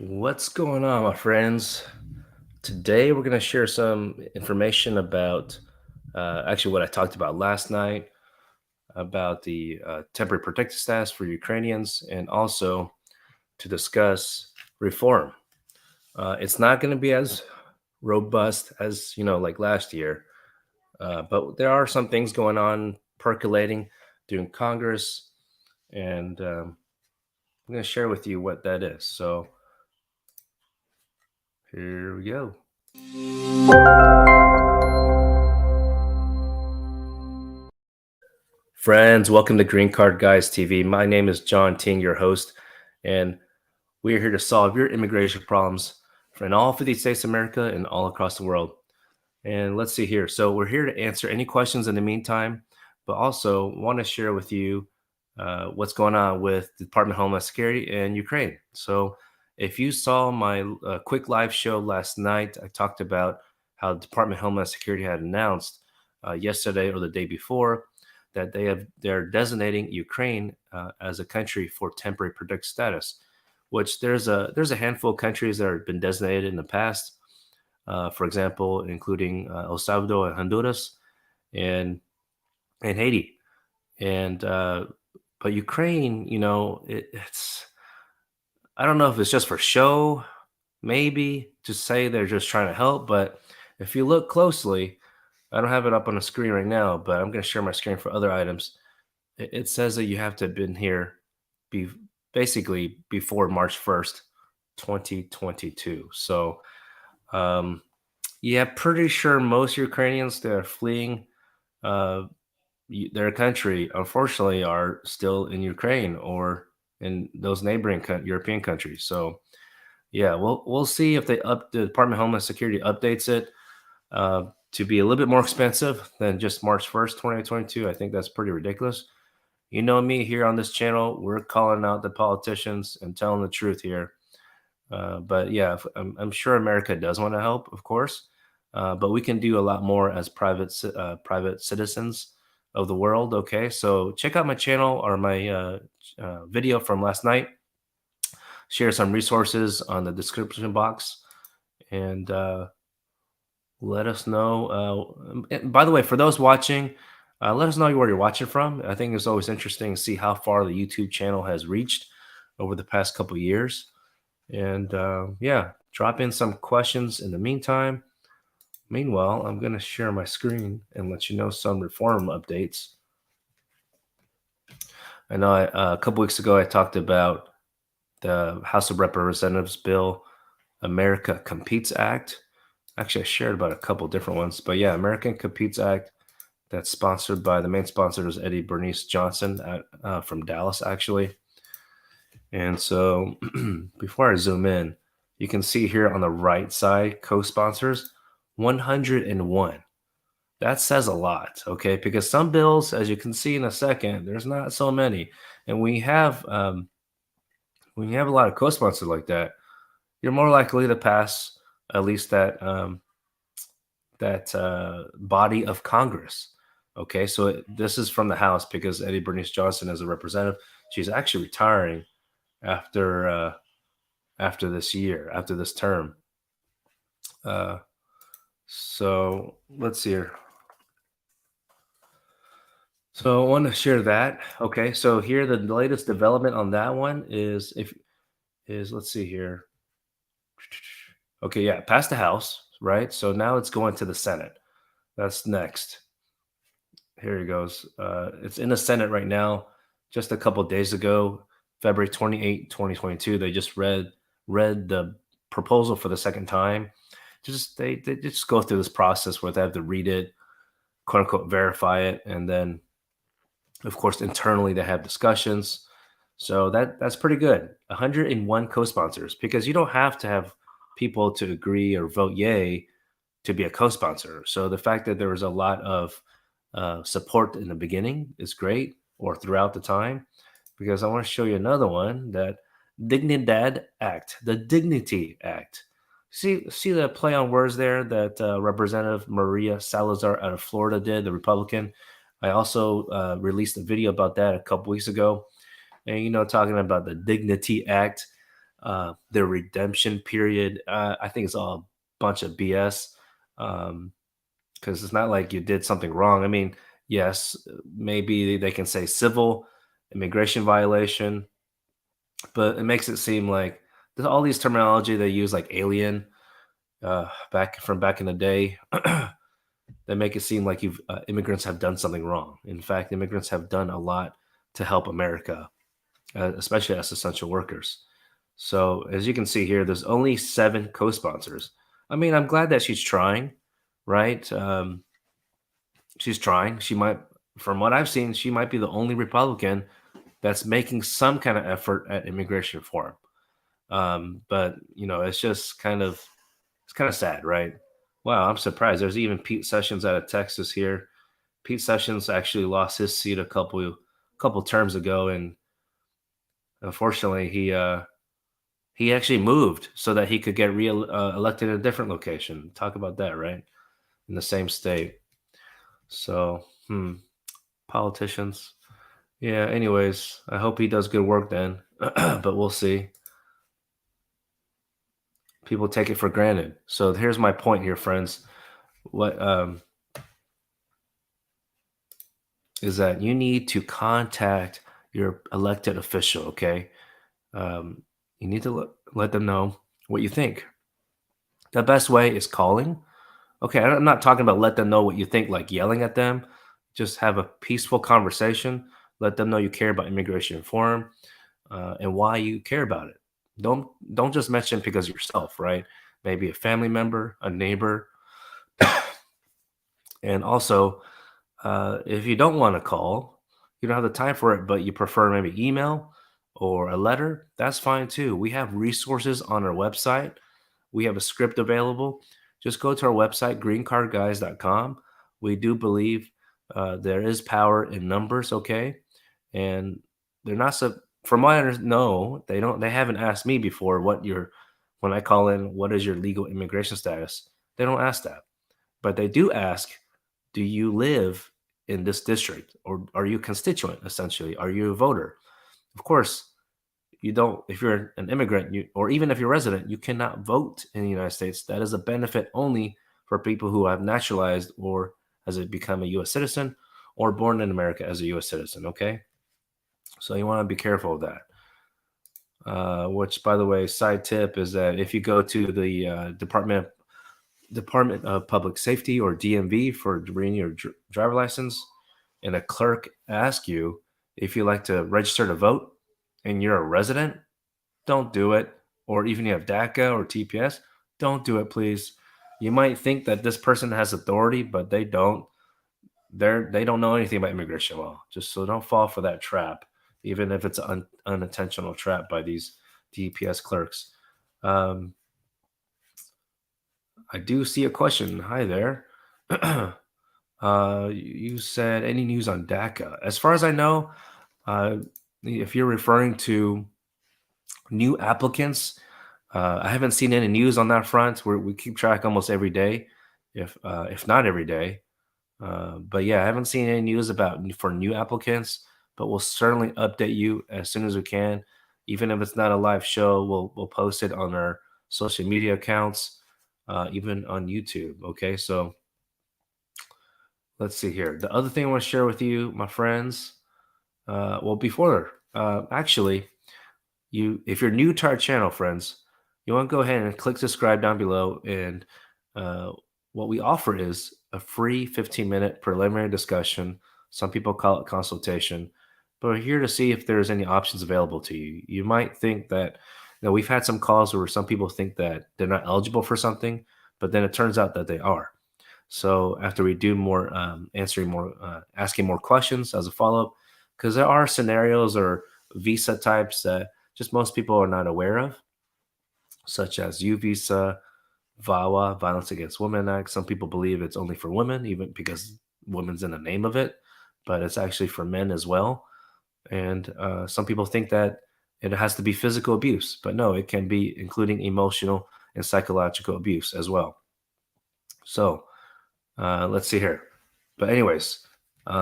What's going on, my friends? Today, we're going to share some information about actually what I talked about last night about the temporary protected status for Ukrainians and also to discuss reform. It's not going to be as robust as, like last year, but there are some things going on percolating during Congress, and I'm going to share with you what that is. So, here we go. Friends, welcome to Green Card Guys TV. My name is John Ting, your host, and we are here to solve your immigration problems in all 50 states of America and all across the world. And let's see here. So we're here to answer any questions in the meantime, but also want to share with you what's going on with the Department of Homeland Security and Ukraine. So if you saw my quick live show last night, I talked about how the Department of Homeland Security had announced yesterday or the day before that they're designating Ukraine as a country for temporary protected status, which there's a handful of countries that have been designated in the past, for example, including El Salvador and Honduras and Haiti, and but Ukraine, it's I don't know if it's just for show, maybe to say they're just trying to help, but if you look closely, I don't have it up on the screen right now, but I'm going to share my screen for other items. It says that you have to have been here be basically before March 1st, 2022. So, um, yeah, pretty sure most Ukrainians that are fleeing uh, their country, unfortunately, are still in Ukraine or in those neighboring European countries. So, yeah, we'll see if the Department of Homeland Security updates it to be a little bit more expensive than just March 1st, 2022. I think that's pretty ridiculous. You know me here on this channel, we're calling out the politicians and telling the truth here. But yeah, I'm sure America does want to help, of course, but we can do a lot more as private citizens of the world. Okay, so check out my channel or my video from last night. Share some resources on the description box, and let us know. And by the way, for those watching, let us know where you're watching from. I think it's always interesting to see how far the YouTube channel has reached over the past couple years. And yeah, drop in some questions in the meantime. Meanwhile, I'm going to share my screen and let you know some reform updates. I know a couple weeks ago I talked about the House of Representatives bill, America Competes Act. Actually, I shared about a couple different ones, but yeah, American Competes Act that's sponsored by the main sponsor is Eddie Bernice Johnson from Dallas, actually. And so before I zoom in, you can see here on the right side, co-sponsors, 101. That says a lot, okay? Because some bills, as you can see in a second, there's not so many. And when you have a lot of co-sponsors like that, you're more likely to pass at least that body of Congress. Okay, so this is from the House because Eddie Bernice Johnson is a representative. She's actually retiring after after this year, after this term. Uh, so let's see here. So I want to share that. Okay, so here the latest development on that one is let's see here. Okay, yeah, passed the House, right? So now it's going to the Senate. That's next. Here it goes. It's in the Senate right now. Just a couple days ago, February 28, 2022, they just read the proposal for the second time. They just go through this process where they have to read it, quote unquote, verify it, and then of course internally they have discussions. So that's pretty good. 101 co-sponsors because you don't have to have people to agree or vote yay to be a co-sponsor. So the fact that there was a lot of support in the beginning is great, or throughout the time, because I want to show you another one that Dignidad Act, the Dignity Act. See the play on words there that Representative Maria Salazar out of Florida did, the Republican. I also released a video about that a couple weeks ago, and talking about the Dignity Act. their redemption period. I think it's all a bunch of BS. Because it's not like you did something wrong. I mean, yes, maybe they can say civil immigration violation, but it makes it seem like there's all these terminology they use, like alien, back in the day. That make it seem like you've immigrants have done something wrong. In fact, immigrants have done a lot to help America, especially as essential workers. So as you can see here, there's only 7 co-sponsors. I mean, I'm glad that she's trying, right? She's trying. She might, from what I've seen, she might be the only Republican that's making some kind of effort at immigration reform. But it's just it's kind of sad, right? Wow, I'm surprised. There's even Pete Sessions out of Texas here. Pete Sessions actually lost his seat a couple terms ago, and unfortunately, he actually moved so that he could get elected in a different location. Talk about that, right? In the same state. So, politicians. Yeah. Anyways, I hope he does good work then, but we'll see. People take it for granted. So here's my point here, friends. What is that you need to contact your elected official? Okay, you need to let them know what you think. The best way is calling. Okay, I'm not talking about let them know what you think, like yelling at them. Just have a peaceful conversation. Let them know you care about immigration reform, and why you care about it. Don't just mention it because yourself, right? Maybe a family member, a neighbor, and also if you don't want to call, you don't have the time for it, but you prefer maybe email or a letter, that's fine too. We have resources on our website. We have a script available. Just go to our website, greencardguys.com. We do believe there is power in numbers, okay? And they're not so. From my understanding, no, they don't. They haven't asked me before when I call in, what is your legal immigration status? They don't ask that, but they do ask, do you live in this district, or are you a constituent? Essentially, are you a voter? Of course, you don't. If you're an immigrant, or even if you're a resident, you cannot vote in the United States. That is a benefit only for people who have naturalized or has become a U.S. citizen or born in America as a U.S. citizen. Okay, so you want to be careful of that. Which, by the way, side tip is that if you go to the Department of Public Safety, or DMV, for renewing your driver license, and a clerk asks you if you like to register to vote and you're a resident, don't do it. Or even you have DACA or TPS, don't do it, please. You might think that this person has authority, but they don't. They don't know anything about immigration law. Just so don't fall for that trap, even if it's an unintentional trap by these DPS clerks. Um, I do see a question. Hi there. You said any news on DACA? As far as I know, uh, if you're referring to new applicants, I haven't seen any news on that front. We keep track almost every day, if not every day. But yeah, I haven't seen any news for new applicants. But we'll certainly update you as soon as we can. Even if it's not a live show, we'll post it on our social media accounts, even on YouTube. Okay, so let's see here. The other thing I want to share with you, my friends. Well, before actually, if you're new to our channel, friends, you want to go ahead and click subscribe down below. And uh, what we offer is a free 15-minute preliminary discussion. Some people call it consultation, but we're here to see if there's any options available to you. You might think that, we've had some calls where some people think that they're not eligible for something, but then it turns out that they are. So after we do more asking more questions as a follow up, because there are scenarios or visa types that just most people are not aware of, such as U visa, VAWA, Violence Against Women Act. Some people believe it's only for women, even because women's in the name of it, but it's actually for men as well. And some people think that it has to be physical abuse, but no, it can be including emotional and psychological abuse as well. So let's see here. But anyways,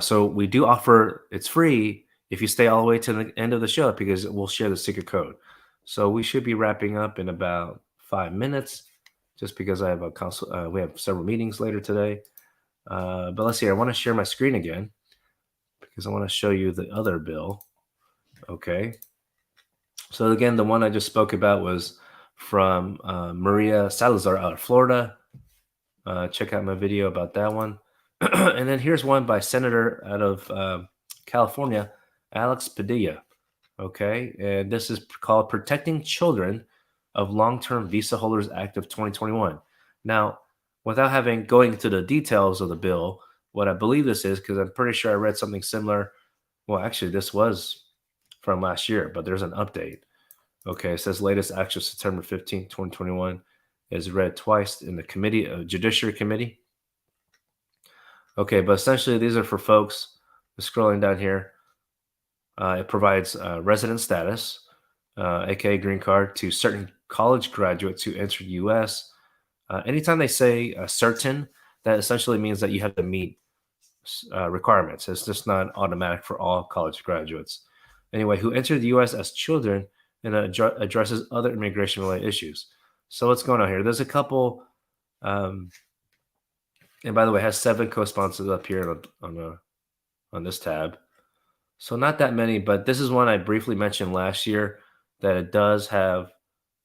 so we do offer, it's free if you stay all the way to the end of the show, because we'll share the secret code. So we should be wrapping up in about 5 minutes, just because I have we have several meetings later today. But let's see. I want to share my screen again because I want to show you the other bill. Okay. So again, the one I just spoke about was from Maria Salazar out of Florida. Check out my video about that one. And then here's one by Senator out of California, Alex Padilla. Okay, and this is called Protecting Children of Long-Term Visa Holders Act of 2021. Now, without having going into the details of the bill, what I believe this is, because I'm pretty sure I read something similar. Well, actually, this was from last year, but there's an update. Okay, it says latest action September 15th, 2021 is read twice in the committee, Judiciary Committee. Okay, but essentially these are for folks, scrolling down here, it provides resident status, aka green card, to certain college graduates who enter the U.S. Anytime they say certain, that essentially means that you have to meet requirements. It's just not automatic for all college graduates. Anyway, who enter the U.S. as children and addresses other immigration-related issues. So what's going on here? There's a couple, and by the way, it has 7 co-sponsors up here on this tab. So not that many, but this is one I briefly mentioned last year that it does have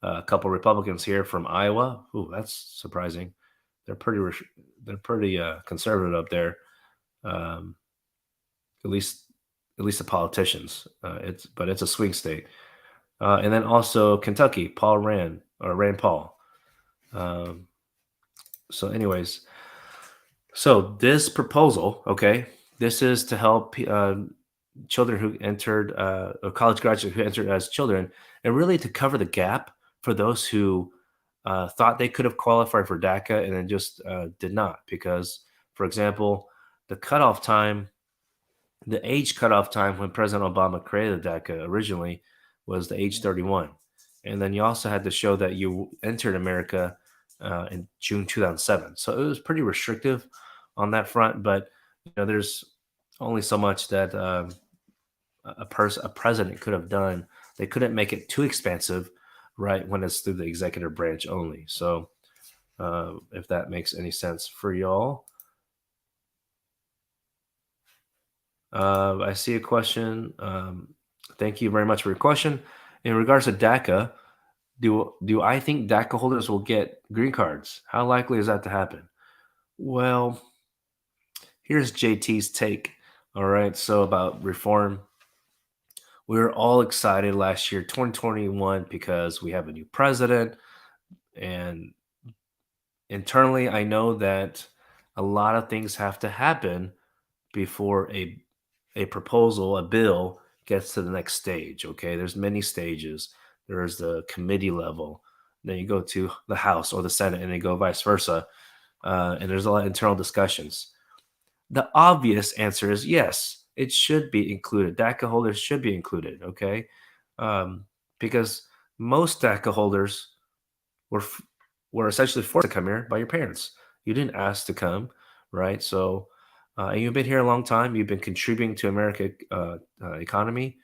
a couple Republicans here from Iowa. Ooh, that's surprising. They're pretty conservative up there. Um, at least the politicians. It's a swing state. And then also Kentucky, Rand Paul. So anyways, so this proposal, okay, this is to help children who entered, or college graduates who entered as children, and really to cover the gap for those who thought they could have qualified for DACA and then just did not. Because, for example, the age cutoff time when President Obama created DACA originally was the age 31. And then you also had to show that you entered America in June 2007. So it was pretty restrictive on that front. But there's only so much that a president could have done. They couldn't make it too expansive, right, when it's through the executive branch only. So if that makes any sense for y'all. I see a question. Thank you very much for your question. In regards to DACA, do I think DACA holders will get green cards? How likely is that to happen? Well, here's JT's take. All right, so about reform. We were all excited last year, 2021, because we have a new president. And internally, I know that a lot of things have to happen before a proposal, a bill, gets to the next stage. Okay, there's many stages. There's the committee level, then you go to the House or the Senate, and then go vice versa. And there's a lot of internal discussions. The obvious answer is yes, it should be included. DACA holders should be included. Okay, because most DACA holders were essentially forced to come here by your parents. You didn't ask to come, right? So and you've been here a long time. You've been contributing to America economy.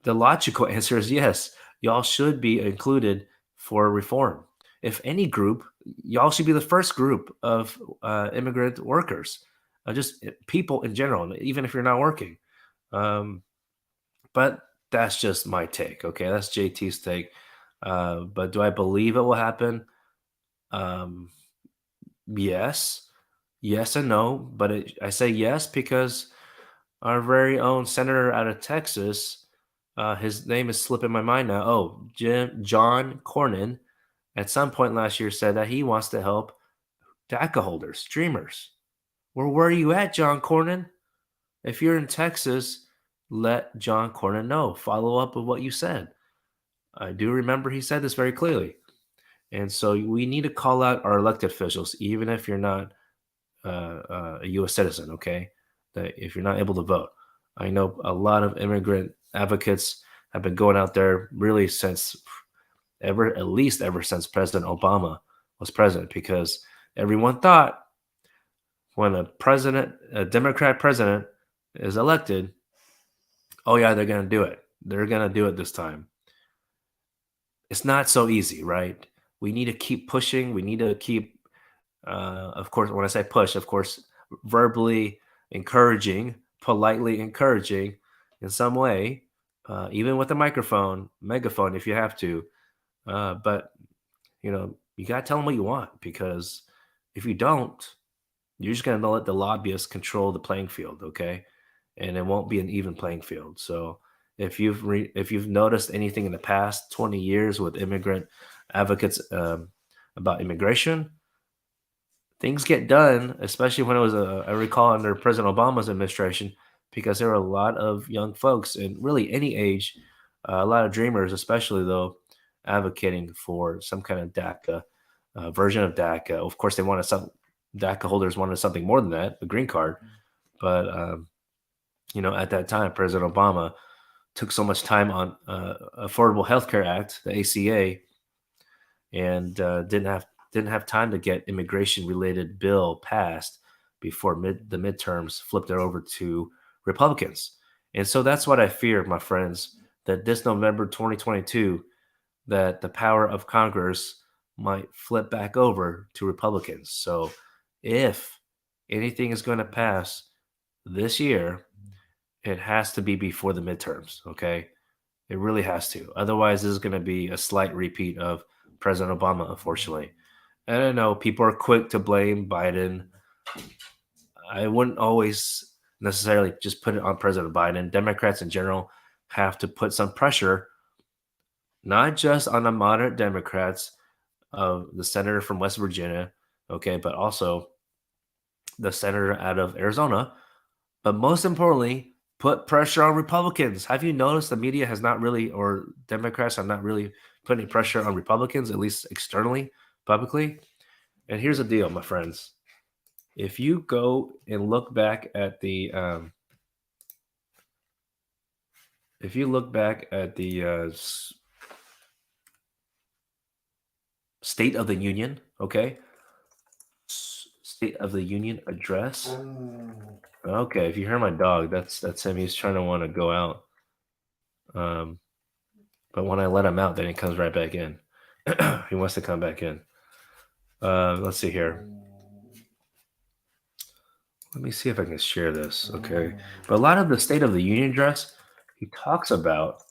The logical answer is yes. Y'all should be included for reform. If any group, y'all should be the first group of immigrant workers, just people in general, even if you're not working. But that's just my take. Okay, that's JT's take. But do I believe it will happen? Yes. Yes and no, but I say yes because our very own senator out of Texas, his name is slipping my mind now. Oh, John Cornyn, at some point last year said that he wants to help DACA holders, dreamers. Well, where are you at, John Cornyn? If you're in Texas, let John Cornyn know. Follow up with what you said. I do remember he said this very clearly. And so we need to call out our elected officials, even if you're not a U.S. citizen, okay? That if you're not able to vote. I know a lot of immigrant advocates have been going out there really since at least ever since President Obama was president, because everyone thought when a Democrat president is elected, oh yeah, they're going to do it. They're going to do it this time. it's not so easy, right? We need to keep pushing. We need to keep, of course, when I say push, of course, verbally encouraging, politely encouraging in some way, even with a microphone, megaphone if you have to. But, you got to tell them what you want because if you don't, you're just going to let the lobbyists control the playing field, okay? And it won't be an even playing field. So if you've noticed anything in the past 20 years with immigrant advocates about immigration, things get done, especially when it was I recall under President Obama's administration, because there were a lot of young folks and really any age, a lot of dreamers, especially though, advocating for some kind of DACA version of DACA. Of course, they wanted some DACA holders wanted something more than that, a green card. But at that time, President Obama took so much time on Affordable Health Care Act, the ACA, and didn't have time to get immigration related bill passed before the midterms flipped it over to Republicans. And so that's what I fear, my friends, that this November 2022, that the power of Congress might flip back over to Republicans. So if anything is going to pass this year, it has to be before the midterms, okay? It really has to. Otherwise, this is going to be a slight repeat of President Obama, unfortunately. And I know people are quick to blame Biden. I wouldn't always necessarily just put it on President Biden. Democrats in general have to put some pressure, not just on the moderate Democrats, the senator from West Virginia, okay, but also the senator out of Arizona. But most importantly, put pressure on Republicans. Have you noticed the media has not really, or Democrats have not really put any pressure on Republicans, at least externally, publicly? And here's the deal, my friends. If you go and look back at the, State of the Union, okay, State of the Union address. Okay, if you hear my dog, that's him. He's trying to want to go out. Um, but when I let him out, then he comes right back in. He wants to come back in. Let's see here. Let me see if I can share this. Okay, but a lot of the State of the Union address, he talks about.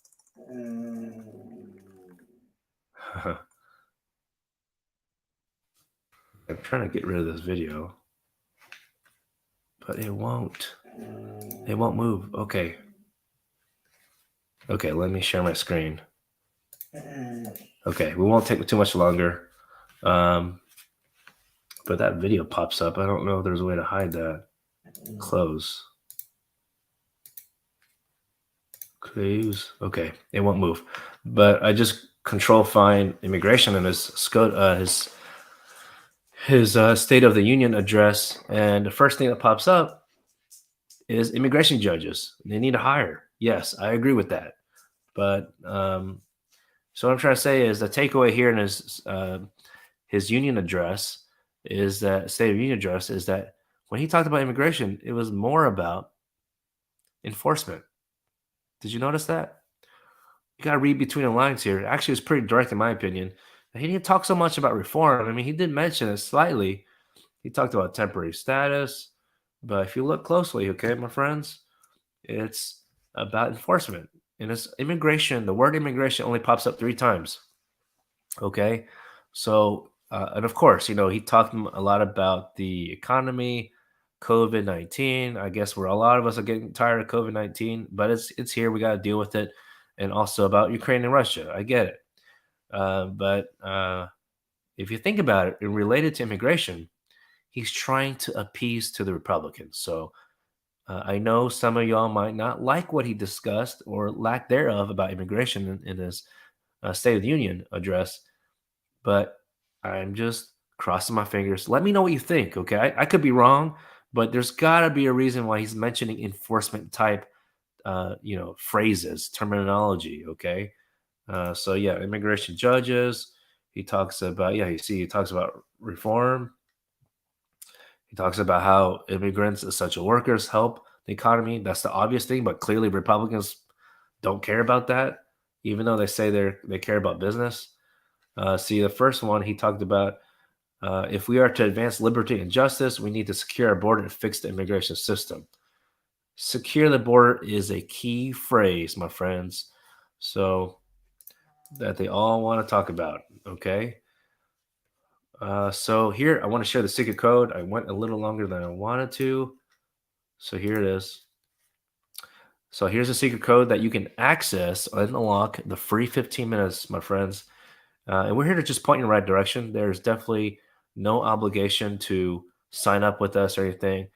I'm trying to get rid of this video, but it won't. It won't move. Okay. Okay, let me share my screen. Okay, we won't take too much longer. But that video pops up. I don't know if there's a way to hide that. Close. Close. Okay, it won't move. But I just control find immigration in his State of the Union address, and the first thing that pops up is immigration judges. They need to hire. Yes, I agree with that. But so what I'm trying to say is the takeaway here in his union address is that State of Union address is that when he talked about immigration, it was more about enforcement. Did you notice that? You got to read between the lines here. Actually, it's pretty direct in my opinion. He didn't talk so much about reform. I mean, he did mention it slightly. He talked about temporary status, but if you look closely, okay, my friends, it's about enforcement. And it's immigration. The word immigration only pops up 3 times. Okay. So, and of course, he talked a lot about the economy, COVID-19. I guess a lot of us are getting tired of COVID-19, but it's here. We got to deal with it. And also about Ukraine and Russia. I get it. But if you think about it, and related to immigration, he's trying to appease to the Republicans. So I know some of y'all might not like what he discussed or lack thereof about immigration in his State of the Union address, but I'm just crossing my fingers. Let me know what you think, okay? I could be wrong, but there's got to be a reason why he's mentioning enforcement type, phrases, terminology, okay? So yeah, immigration judges. He talks about he talks about reform. He talks about how immigrants, essential workers, help the economy. That's the obvious thing, but clearly Republicans don't care about that. even though they say they care about business. See, the first one he talked about, if we are to advance liberty and justice, we need to secure our border and fix the immigration system. Secure the border is a key phrase, my friends. So that they all want to talk about. Okay. So here I want to share the secret code. I went a little longer than I wanted to. So here it is. So here's a secret code that you can access and unlock the free 15 minutes, my friends. And we're here to just point you in the right direction. There's definitely no obligation to sign up with us or anything.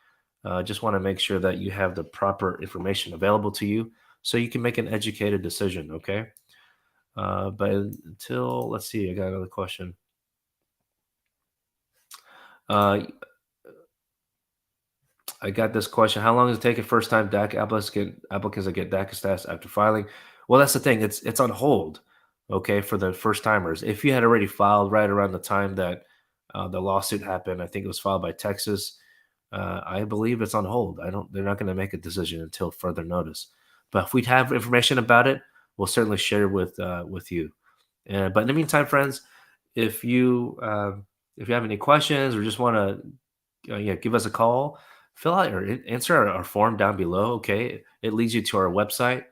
Just want to make sure that you have the proper information available to you so you can make an educated decision. Okay. But until, let's see, I got another question. Uh, I got this question. How long does it take a first time DACA applicants to get DACA status after filing? Well, that's the thing. It's on hold, okay, for the first timers. If you had already filed right around the time that the lawsuit happened, I think it was filed by Texas. I believe it's on hold. I don't. They're not going to make a decision until further notice. But if we have information about it, we'll certainly share with you. But in the meantime, friends, if you if you have any questions or just want to yeah, give us a call, fill out or answer our form down below. Okay, it leads you to our website,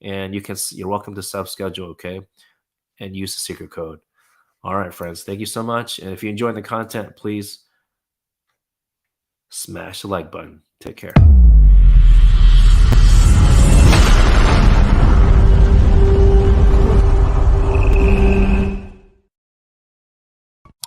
and you're welcome to self schedule. Okay, and use the secret code. All right, friends, thank you so much. And if you enjoyed the content, please smash the like button. Take care.